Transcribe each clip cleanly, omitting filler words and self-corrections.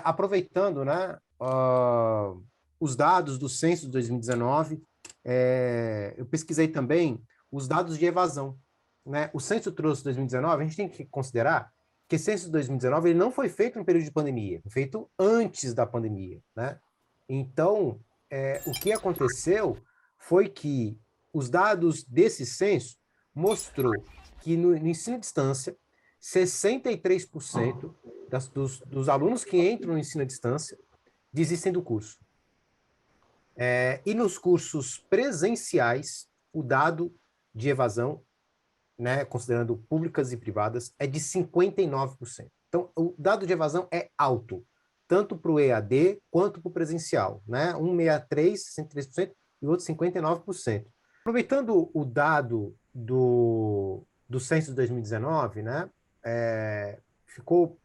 Aproveitando, né, os dados do censo de 2019, eu pesquisei também os dados de evasão, né? O censo trouxe 2019, a gente tem que considerar que o censo de 2019 ele não foi feito no período de pandemia, foi feito antes da pandemia, né? Então, o que aconteceu foi que os dados desse censo mostrou que no ensino à distância, 63% dos alunos que entram no ensino à distância desistem do curso. E nos cursos presenciais, o dado de evasão, né, considerando públicas e privadas, é de 59%. Então, o dado de evasão é alto, tanto para o EAD quanto para o presencial, né? Um 63% e o outro 59%. Aproveitando o dado do censo de 2019, né, ficou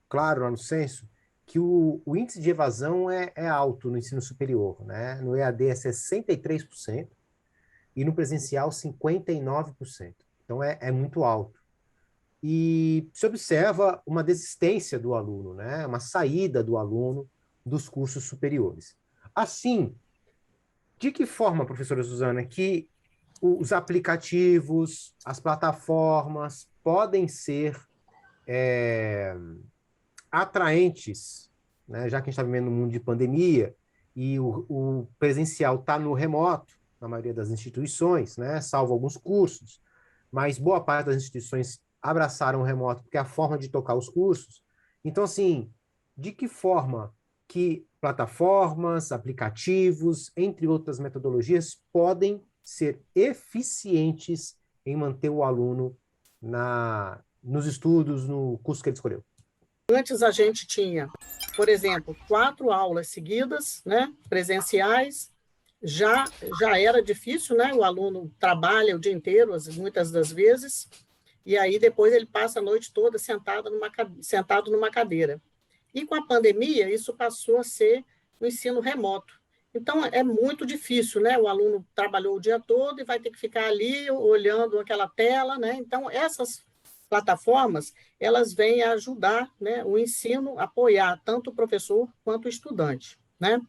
claro lá no censo que o índice de evasão é alto no ensino superior, né? No EAD é 63% e no presencial 59%. Então é muito alto. E se observa uma desistência do aluno, né? Uma saída do aluno dos cursos superiores. Assim, de que forma, professora Suzana, que os aplicativos, as plataformas podem ser atraentes, né? Já que a gente está vivendo um mundo de pandemia e o presencial está no remoto, na maioria das instituições, né? Salvo alguns cursos, mas boa parte das instituições abraçaram o remoto porque é a forma de tocar os cursos. Então, assim, de que forma que plataformas, aplicativos, entre outras metodologias, podem ser eficientes em manter o aluno nos estudos, no curso que ele escolheu? Antes a gente tinha, por exemplo, 4 aulas seguidas, né, presenciais, já era difícil, né? O aluno trabalha o dia inteiro, muitas das vezes, e aí depois ele passa a noite toda sentado numa cadeira. E com a pandemia, isso passou a ser o ensino remoto. Então, é muito difícil, né? O aluno trabalhou o dia todo e vai ter que ficar ali olhando aquela tela, né? Então, essas plataformas, elas vêm a ajudar, né, o ensino, apoiar tanto o professor quanto o estudante, né?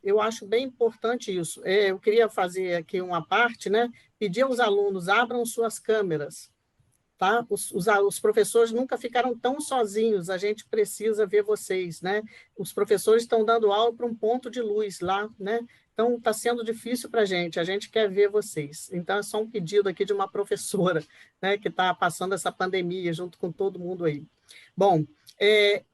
Eu acho bem importante isso. Eu queria fazer aqui uma parte, né? Pedir aos alunos, abram suas câmeras, tá? Os professores nunca ficaram tão sozinhos, a gente precisa ver vocês, né? Os professores estão dando aula para um ponto de luz lá, né? Então, está sendo difícil para a gente quer ver vocês. Então, é só um pedido aqui de uma professora, né, que está passando essa pandemia junto com todo mundo aí. Bom,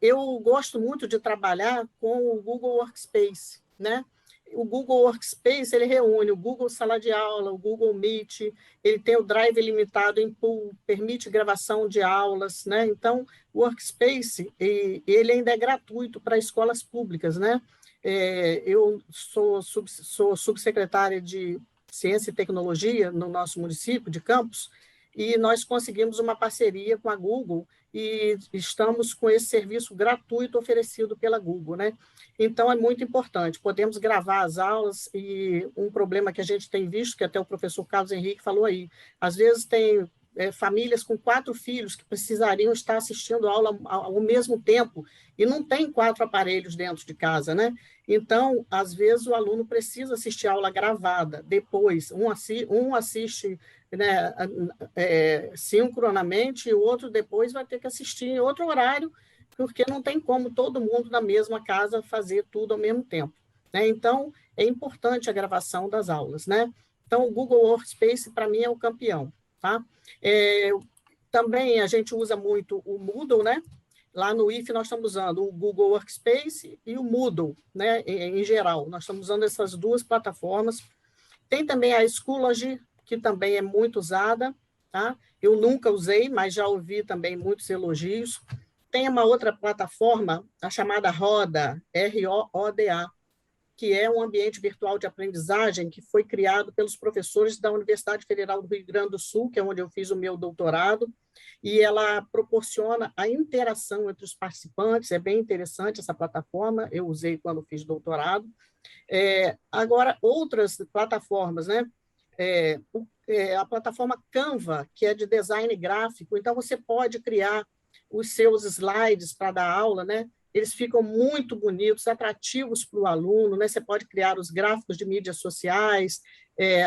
eu gosto muito de trabalhar com o Google Workspace, né? O Google Workspace, ele reúne o Google Sala de Aula, o Google Meet, ele tem o Drive limitado em pool, permite gravação de aulas, né? Então, o Workspace, ele ainda é gratuito para escolas públicas, né? Eu sou subsecretária de Ciência e Tecnologia no nosso município de Campos, e nós conseguimos uma parceria com a Google e estamos com esse serviço gratuito oferecido pela Google, né? Então, é muito importante. Podemos gravar as aulas e um problema que a gente tem visto, que até o professor Carlos Henrique falou aí, às vezes tem famílias com 4 filhos que precisariam estar assistindo a aula ao mesmo tempo e não tem 4 aparelhos dentro de casa, né? Então, às vezes, o aluno precisa assistir a aula gravada, depois um assiste, né, sincronamente e o outro depois vai ter que assistir em outro horário, porque não tem como todo mundo na mesma casa fazer tudo ao mesmo tempo, né? Então, é importante a gravação das aulas, né? Então, o Google Workspace, para mim, é o campeão, tá? Também a gente usa muito o Moodle, né? Lá no IFE nós estamos usando o Google Workspace e o Moodle, né? Em geral, nós estamos usando essas 2 plataformas. Tem também a Schoology, que também é muito usada, tá? Eu nunca usei, mas já ouvi também muitos elogios. Tem uma outra plataforma, a chamada Roda, ROODA, que é um ambiente virtual de aprendizagem que foi criado pelos professores da Universidade Federal do Rio Grande do Sul, que é onde eu fiz o meu doutorado, e ela proporciona a interação entre os participantes, é bem interessante essa plataforma, eu usei quando fiz doutorado. Agora, outras plataformas, né? A plataforma Canva, que é de design gráfico, então você pode criar os seus slides para dar aula, né? eles ficam muito bonitos, atrativos para o aluno, né? Você pode criar os gráficos de mídias sociais,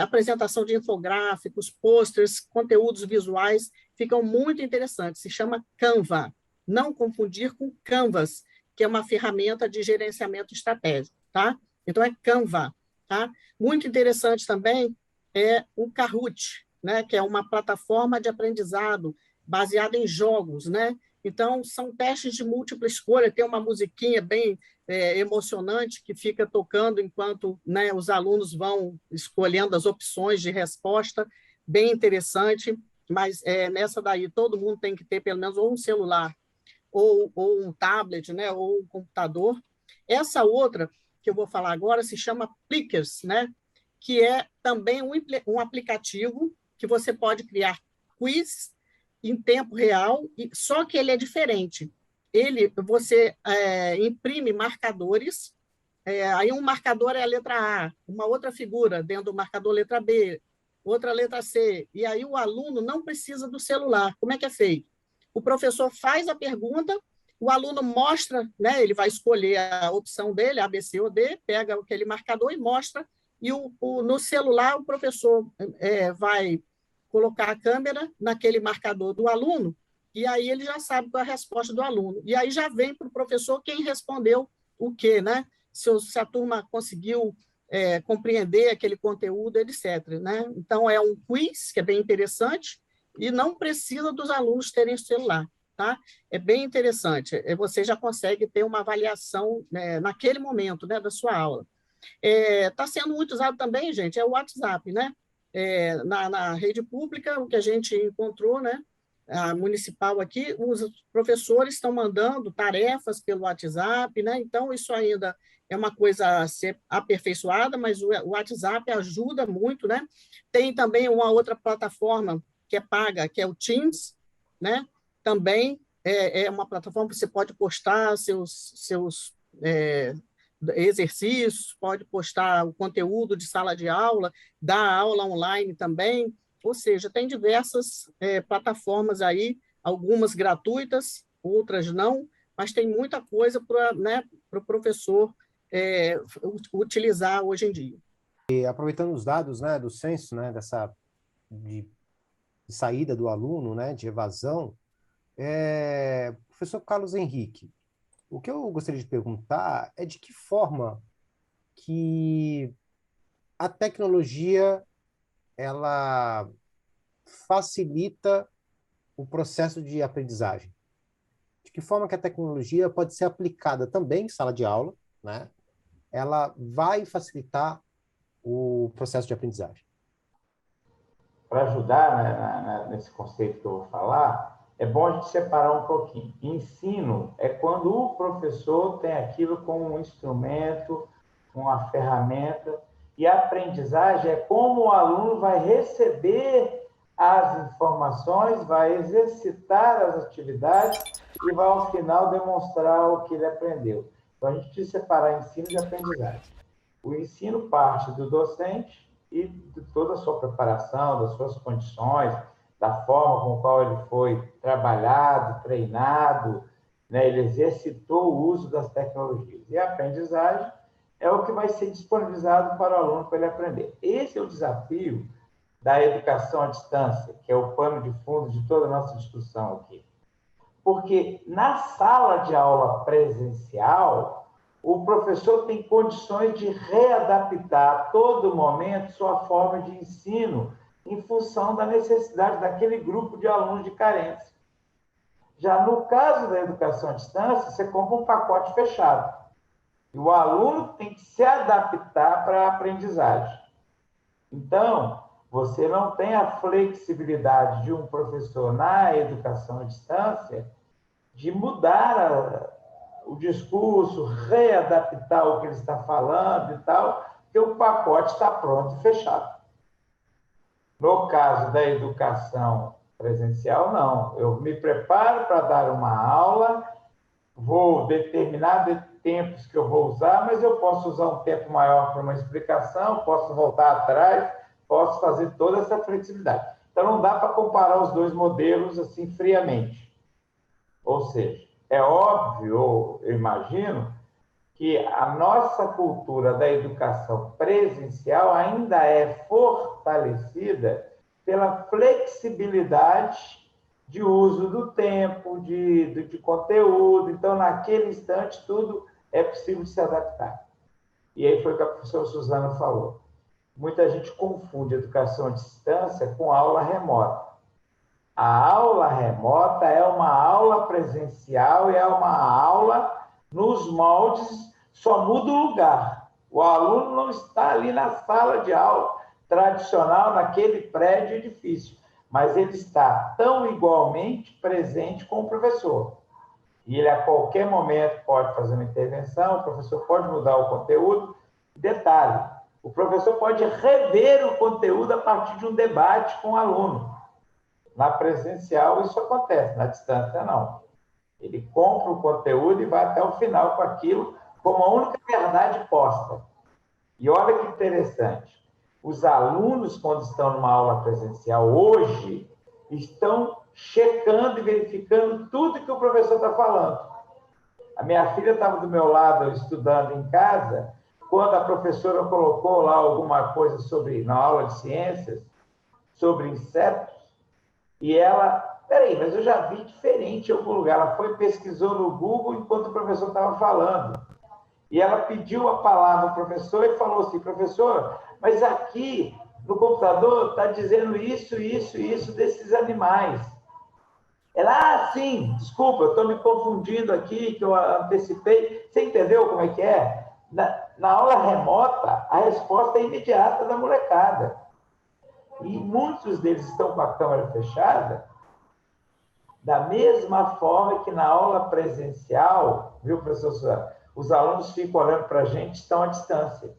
apresentação de infográficos, posters, conteúdos visuais, ficam muito interessantes. Se chama Canva. Não confundir com Canvas, que é uma ferramenta de gerenciamento estratégico, tá? Então, é Canva, tá? Muito interessante também é o Kahoot, né? Que é uma plataforma de aprendizado baseada em jogos, né? Então, são testes de múltipla escolha, tem uma musiquinha bem emocionante que fica tocando enquanto, né, os alunos vão escolhendo as opções de resposta, bem interessante, mas nessa daí todo mundo tem que ter pelo menos ou um celular, ou um tablet, né, ou um computador. Essa outra que eu vou falar agora se chama Plickers, né, que é também um aplicativo que você pode criar quiz em tempo real, só que ele é diferente. Você imprime marcadores, aí um marcador é a letra A, uma outra figura dentro do marcador letra B, outra letra C, e aí o aluno não precisa do celular. Como é que é feito? O professor faz a pergunta, o aluno mostra, né, ele vai escolher a opção dele, A, B, C ou D, pega aquele marcador e mostra, e no celular o professor vai colocar a câmera naquele marcador do aluno, e aí ele já sabe qual é a resposta do aluno. E aí já vem para o professor quem respondeu o quê, né? Se a turma conseguiu compreender aquele conteúdo, etc. Né? Então, é um quiz, que é bem interessante, e não precisa dos alunos terem celular. Tá? É bem interessante. Você já consegue ter uma avaliação, né, naquele momento, né, da sua aula. Está sendo muito usado também, gente, é o WhatsApp, né? Na rede pública, o que a gente encontrou, né? A municipal aqui, os professores estão mandando tarefas pelo WhatsApp, né? Então, isso ainda é uma coisa a ser aperfeiçoada, mas o WhatsApp ajuda muito, né? Tem também uma outra plataforma que é paga, que é o Teams, né? Também é uma plataforma que você pode postar seus exercícios, pode postar o conteúdo de sala de aula, dar aula online também, ou seja, tem diversas plataformas aí, algumas gratuitas, outras não, mas tem muita coisa para, né, o professor utilizar hoje em dia. E aproveitando os dados, né, do censo, né, de saída do aluno, né, de evasão, professor Carlos Henrique, o que eu gostaria de perguntar é de que forma que a tecnologia ela facilita o processo de aprendizagem. De que forma que a tecnologia pode ser aplicada também em sala de aula, né? Ela vai facilitar o processo de aprendizagem. Para ajudar, né, nesse conceito que eu vou falar, é bom a gente separar um pouquinho. Ensino é quando o professor tem aquilo como um instrumento, uma ferramenta, e a aprendizagem é como o aluno vai receber as informações, vai exercitar as atividades e vai, ao final, demonstrar o que ele aprendeu. Então, a gente precisa separar ensino de aprendizagem. O ensino parte do docente e de toda a sua preparação, das suas condições, da forma com qual ele foi trabalhado, treinado, né? Ele exercitou o uso das tecnologias. E a aprendizagem é o que vai ser disponibilizado para o aluno para ele aprender. Esse é o desafio da educação à distância, que é o pano de fundo de toda a nossa discussão aqui. Porque na sala de aula presencial, o professor tem condições de readaptar a todo momento sua forma de ensino em função da necessidade daquele grupo de alunos de carência. Já no caso da educação à distância, você compra um pacote fechado. E o aluno tem que se adaptar para a aprendizagem. Então, você não tem a flexibilidade de um professor na educação à distância de mudar o discurso, readaptar o que ele está falando e tal, porque o pacote está pronto e fechado. No caso da educação presencial, não. Eu me preparo para dar uma aula, vou determinar tempos que eu vou usar, mas eu posso usar um tempo maior para uma explicação, posso voltar atrás, posso fazer toda essa flexibilidade. Então, não dá para comparar os dois modelos assim friamente. Ou seja, é óbvio, eu imagino, que a nossa cultura da educação presencial ainda é fortalecida pela flexibilidade de uso do tempo, de conteúdo. Então, naquele instante, tudo é possível de se adaptar. E aí foi o que a professora Suzana falou. Muita gente confunde educação à distância com aula remota. A aula remota é uma aula presencial e é uma aula nos moldes, só muda o lugar. O aluno não está ali na sala de aula tradicional, naquele prédio edifício, mas ele está tão igualmente presente com o professor. E ele, a qualquer momento, pode fazer uma intervenção, o professor pode mudar o conteúdo. Detalhe, o professor pode rever o conteúdo a partir de um debate com o aluno. Na presencial, isso acontece, na distância, não. Ele compra o conteúdo e vai até o final com aquilo como a única verdade posta. E olha que interessante, os alunos, quando estão numa aula presencial hoje, estão checando e verificando tudo que o professor está falando. A minha filha estava do meu lado estudando em casa, quando a professora colocou lá alguma coisa sobre, na aula de ciências, sobre insetos, e ela, peraí, mas eu já vi diferente em algum lugar. Ela foi e pesquisou no Google enquanto o professor estava falando. E ela pediu a palavra ao professor e falou assim, professor, mas aqui no computador está dizendo isso, isso, isso desses animais. Ela, sim, desculpa, eu estou me confundindo aqui, que eu antecipei. Você entendeu como é que é? Na aula remota, a resposta é imediata da molecada. E muitos deles estão com a câmera fechada, da mesma forma que na aula presencial, viu, professor Suzana? Os alunos ficam olhando para a gente, estão à distância.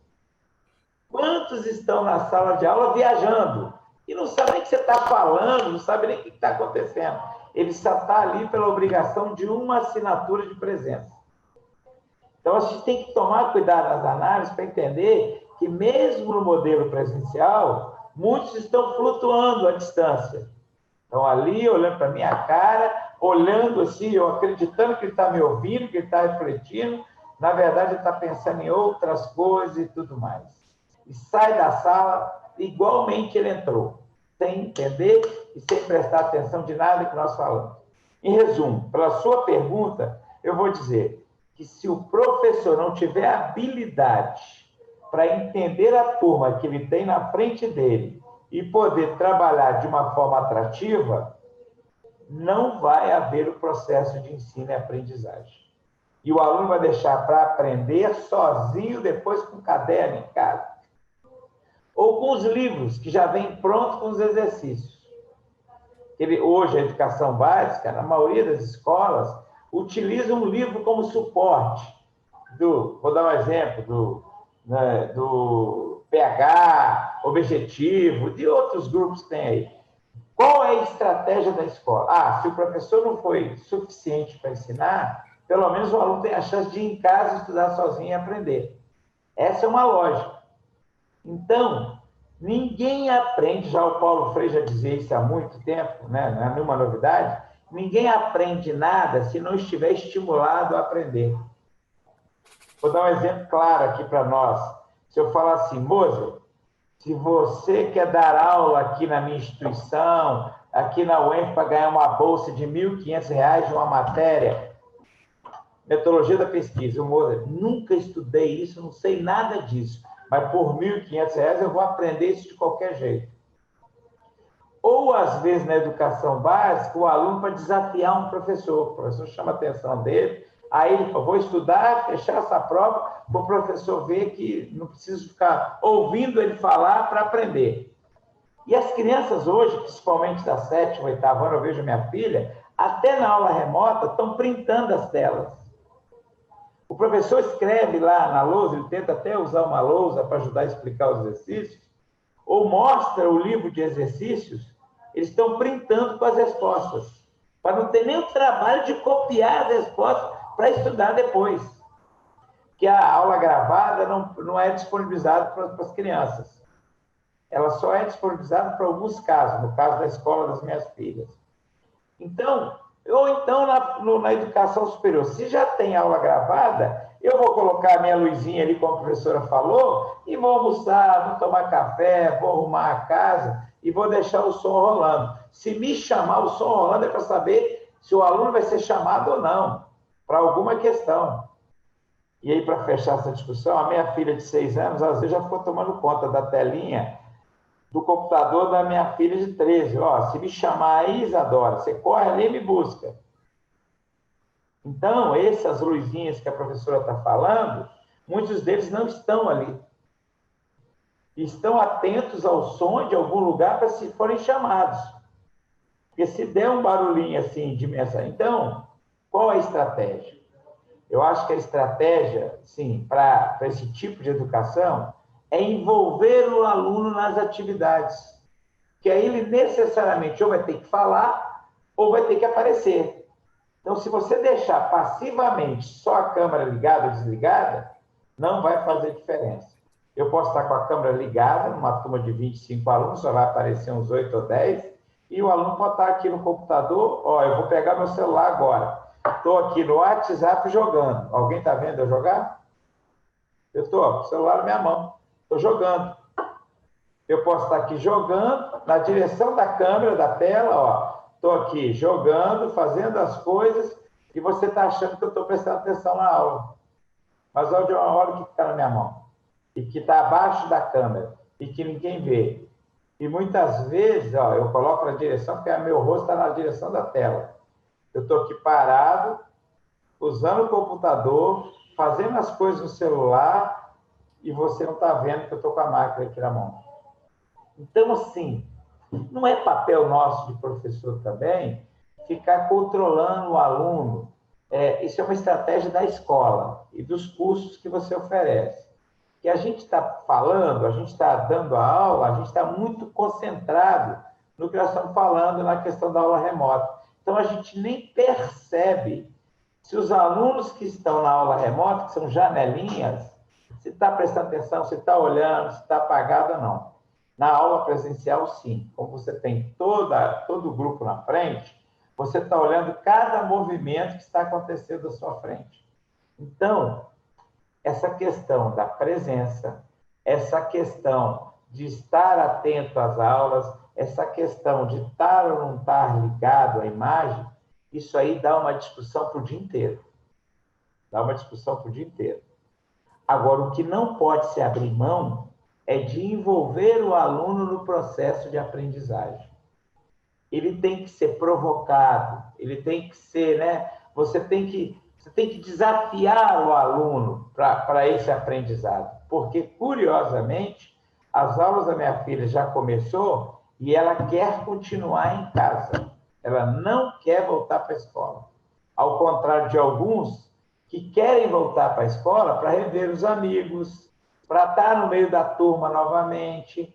Quantos estão na sala de aula viajando? E não sabem nem o que você está falando, não sabem nem o que está acontecendo. Ele só está ali pela obrigação de uma assinatura de presença. Então, a gente tem que tomar cuidado nas análises para entender que, mesmo no modelo presencial, muitos estão flutuando à distância. Estão ali, olhando para a minha cara, olhando assim, eu acreditando que ele está me ouvindo, que ele está refletindo. Na verdade, ele está pensando em outras coisas e tudo mais. E sai da sala igualmente ele entrou, sem entender e sem prestar atenção de nada que nós falamos. Em resumo, pela sua pergunta, eu vou dizer que se o professor não tiver habilidade para entender a turma que ele tem na frente dele e poder trabalhar de uma forma atrativa, não vai haver o processo de ensino e aprendizagem. E o aluno vai deixar para aprender sozinho, depois com o caderno em casa. Ou com os livros, que já vêm prontos com os exercícios. Hoje, a educação básica, na maioria das escolas, utiliza um livro como suporte. Vou dar um exemplo, do PH, Objetivo, de outros grupos que tem aí. Qual é a estratégia da escola? Se o professor não foi suficiente para ensinar, pelo menos o aluno tem a chance de ir em casa estudar sozinho e aprender. Essa é uma lógica. Então, ninguém aprende, já o Paulo Freire já dizia isso há muito tempo, né? Não é nenhuma novidade, ninguém aprende nada se não estiver estimulado a aprender. Vou dar um exemplo claro aqui para nós. Se eu falar assim, Moza, se você quer dar aula aqui na minha instituição, aqui na UENF, para ganhar uma bolsa de R$ 1.500 de uma matéria, metodologia da pesquisa, Moza, nunca estudei isso, não sei nada disso, mas por R$ 1.500 eu vou aprender isso de qualquer jeito. Ou, às vezes, na educação básica, o aluno para desafiar um professor, o professor chama a atenção dele, aí ele fala, vou estudar, fechar essa prova, para o professor ver que não preciso ficar ouvindo ele falar para aprender. E as crianças hoje, principalmente da 7ª, 8ª ano, eu vejo minha filha, até na aula remota, estão printando as telas. O professor escreve lá na lousa, ele tenta até usar uma lousa para ajudar a explicar os exercícios, ou mostra o livro de exercícios, eles estão printando com as respostas, para não ter nem o trabalho de copiar as respostas para estudar depois. Que a aula gravada não é disponibilizada para as crianças. Ela só é disponibilizada para alguns casos, no caso da escola das minhas filhas. Então, Ou então na educação superior. Se já tem aula gravada, eu vou colocar a minha luzinha ali, como a professora falou, e vou almoçar, vou tomar café, vou arrumar a casa e vou deixar o som rolando. Se me chamar o som rolando, é para saber se o aluno vai ser chamado ou não, para alguma questão. E aí, para fechar essa discussão, a minha filha de 6 anos, às vezes, já ficou tomando conta da telinha do computador da minha filha de 13. Ó, se me chamar aí, Isadora, você corre ali e me busca. Então, essas luzinhas que a professora está falando, muitos deles não estão ali. Estão atentos ao som de algum lugar para se forem chamados. Porque se der um barulhinho assim de mensagem... Então, qual a estratégia? Eu acho que a estratégia, sim, para esse tipo de educação é envolver o aluno nas atividades. Que aí ele necessariamente ou vai ter que falar ou vai ter que aparecer. Então, se você deixar passivamente só a câmera ligada ou desligada, não vai fazer diferença. Eu posso estar com a câmera ligada, numa turma de 25 alunos, só vai aparecer uns 8 ou 10, e o aluno pode estar aqui no computador, ó, eu vou pegar meu celular agora. Estou aqui no WhatsApp jogando. Alguém está vendo eu jogar? Eu estou com o celular na minha mão. Estou jogando. Eu posso estar aqui jogando, na direção da câmera, da tela, ó. Estou aqui jogando, fazendo as coisas, e você está achando que eu estou prestando atenção na aula. Mas olha o que está na minha mão. E que está abaixo da câmera. E que ninguém vê. E muitas vezes, ó, eu coloco na direção, porque meu rosto está na direção da tela. Eu estou aqui parado, usando o computador, fazendo as coisas no celular, e você não está vendo que eu estou com a máquina aqui na mão. Então, assim, não é papel nosso de professor também ficar controlando o aluno. Isso é uma estratégia da escola e dos cursos que você oferece. Que a gente está falando, a gente está dando a aula, a gente está muito concentrado no que nós estamos falando na questão da aula remota. Então, a gente nem percebe se os alunos que estão na aula remota, que são janelinhas, se está prestando atenção, se está olhando, se está apagado ou não. Na aula presencial, sim. Como você tem todo o grupo na frente, você está olhando cada movimento que está acontecendo à sua frente. Então, essa questão da presença, essa questão de estar atento às aulas, essa questão de estar ou não estar ligado à imagem, isso aí dá uma discussão para o dia inteiro. Dá uma discussão para o dia inteiro. Agora, o que não pode se abrir mão é de envolver o aluno no processo de aprendizagem. Ele tem que ser provocado, ele tem que ser, né? Você tem que desafiar o aluno para esse aprendizado. Porque, curiosamente, as aulas da minha filha já começou e ela quer continuar em casa. Ela não quer voltar para a escola. Ao contrário de alguns que querem voltar para a escola para rever os amigos, para estar no meio da turma novamente.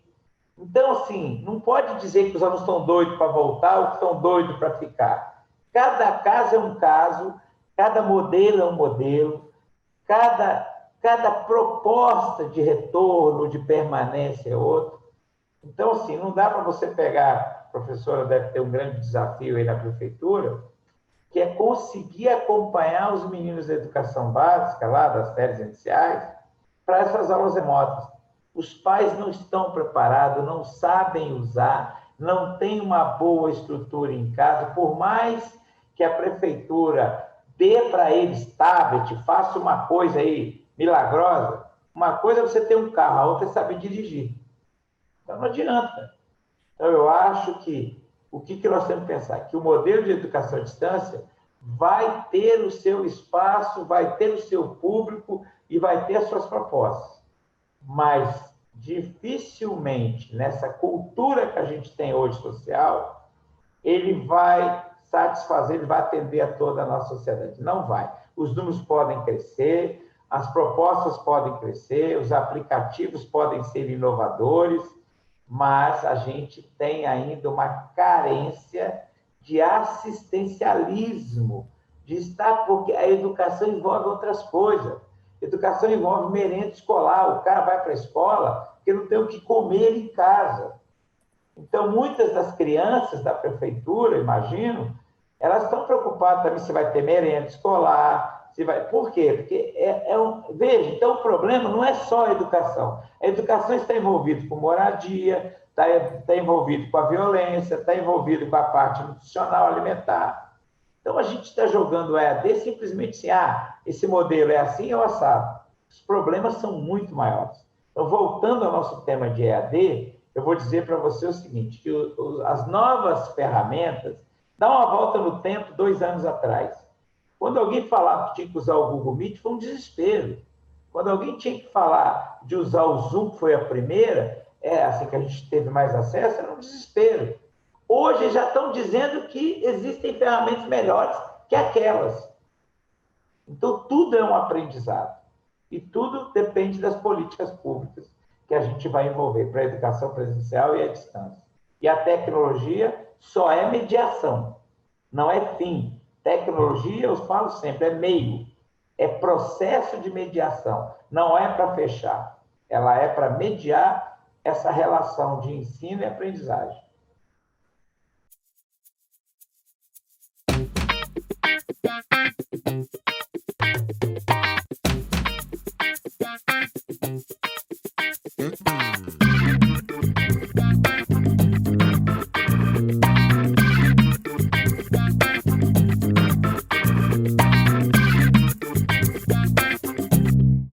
Então, assim, não pode dizer que os alunos estão doidos para voltar ou que estão doidos para ficar. Cada caso é um caso, cada modelo é um modelo, cada proposta de retorno, de permanência é outro. Então, assim, não dá para você pegar, a professora deve ter um grande desafio aí na prefeitura, que é conseguir acompanhar os meninos da educação básica, lá das séries iniciais, para essas aulas remotas. Os pais não estão preparados, não sabem usar, não têm uma boa estrutura em casa, por mais que a prefeitura dê para eles tablet, faça uma coisa aí milagrosa. Uma coisa é você ter um carro, a outra é saber dirigir. Então não adianta. Então eu acho que o que nós temos que pensar? Que o modelo de educação à distância vai ter o seu espaço, vai ter o seu público e vai ter as suas propostas. Mas dificilmente, nessa cultura que a gente tem hoje social, ele vai satisfazer, ele vai atender a toda a nossa sociedade. Não vai. Os números podem crescer, as propostas podem crescer, os aplicativos podem ser inovadores, mas a gente tem ainda uma carência de assistencialismo, de estar, porque a educação envolve outras coisas. Educação envolve merenda escolar. O cara vai para a escola porque não tem o que comer em casa. Então, muitas das crianças da prefeitura, imagino, Elas estão preocupadas também se vai ter merenda escolar, se vai... Por quê? Porque veja, então o problema não é só a educação. A educação está envolvida com moradia, está envolvido com a violência, está envolvido com a parte nutricional, alimentar. Então, a gente está jogando o EAD simplesmente assim, esse modelo é assim ou assado. Os problemas são muito maiores. Então, voltando ao nosso tema de EAD, eu vou dizer para você o seguinte, que as novas ferramentas, dá uma volta no tempo, 2 anos atrás. Quando alguém falava que tinha que usar o Google Meet, foi um desespero. Quando alguém tinha que falar de usar o Zoom, que foi a primeira, assim que a gente teve mais acesso, era um desespero. Hoje já estão dizendo que existem ferramentas melhores que aquelas. Então, tudo é um aprendizado. E tudo depende das políticas públicas que a gente vai envolver para a educação presencial e à distância. E a tecnologia só é mediação, não é fim. Tecnologia, eu falo sempre, é meio. É processo de mediação. Não é para fechar. Ela é para mediar essa relação de ensino e aprendizagem.